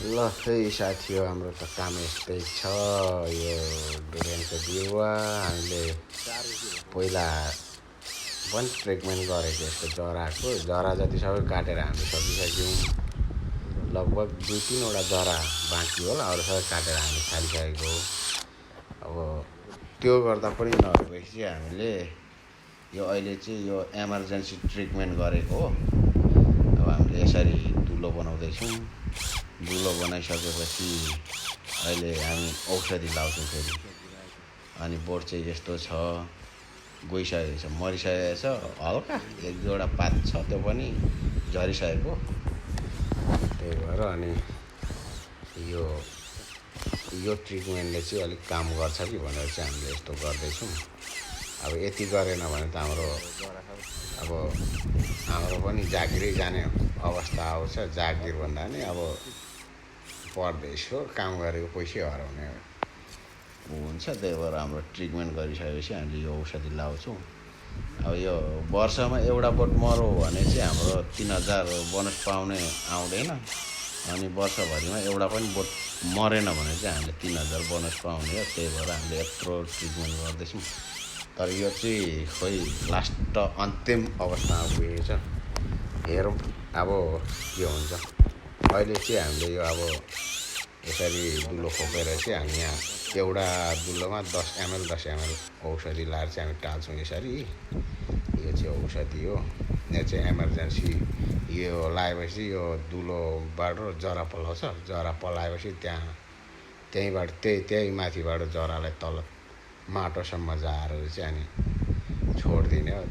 ल है साथी हो, हाम्रो त काम यस्तै छ। यो डुरेनको बिरुवा हामीले पहिला पनि ट्रिटमेन्ट गरेको यस्तो जरा जति सबै काटेर हामी सकिसक्यौँ। लगभग 2-3वटा जरा बाँकी होला, अरू सबै काटेर हामी थालिसकेको। अब त्यो गर्दा पनि नभएपछि हामीले यो अहिले चाहिँ यो इमर्जेन्सी ट्रिटमेन्ट गरेको हो। अब हामीले यसरी दुलो बनाउँदैछौँ। दुलो बनाइसकेपछि अहिले हामी औषधि लाउँछौँ फेरि। अनि बोट चाहिँ यस्तो छ, गइसकेको छ, मरिसकेको छ। हल्का 1-2वटा पात छ, त्यो पनि झरिसकेको। त्यही भएर अनि यो ट्रिटमेन्टले चाहिँ अलिक काम गर्छ कि भनेर चाहिँ हामीले यस्तो गर्दैछौँ। अब यति गरेन भने त हाम्रो पनि जागिरै जाने अवस्था आउँछ। जागिर भन्दा नि अब परदेश हो, काम गरेको पैसै हराउने हुन्छ। त्यही भएर हाम्रो ट्रिटमेन्ट गरिसकेपछि हामीले यो औषधि लाउँछौँ। अब यो वर्षमा एउटा बोट मर्यो भने चाहिँ हाम्रो 3000 बोनस पाउने आउँदैन। अनि वर्षभरिमा एउटा पनि बोट मरेन भने चाहिँ हामीले 3000 बोनस पाउने हो। त्यही भएर हामीले यत्रो ट्रिटमेन्ट गर्दैछौँ। तर यो चाहिँ खोइ लास्ट अन्तिम अवस्थामा पुगेको छ। हेरौँ अब के हुन्छ। अहिले चाहिँ हामीले यो अब यसरी दुलो खोपेर चाहिँ हामी यहाँ एउटा दुलोमा 10 ml औषधि लाएर चाहिँ हामी टाल्छौँ यसरी। यो चाहिँ औषधि हो। यो चाहिँ इमर्जेन्सी। यो लगाएपछि यो दुलोबाट जरा पलाउँछ। जरा पलाएपछि त्यहीँबाट त्यही माथिबाट जरालाई तल माटोसम्म झारेर चाहिँ अनि छोडिदिने हो।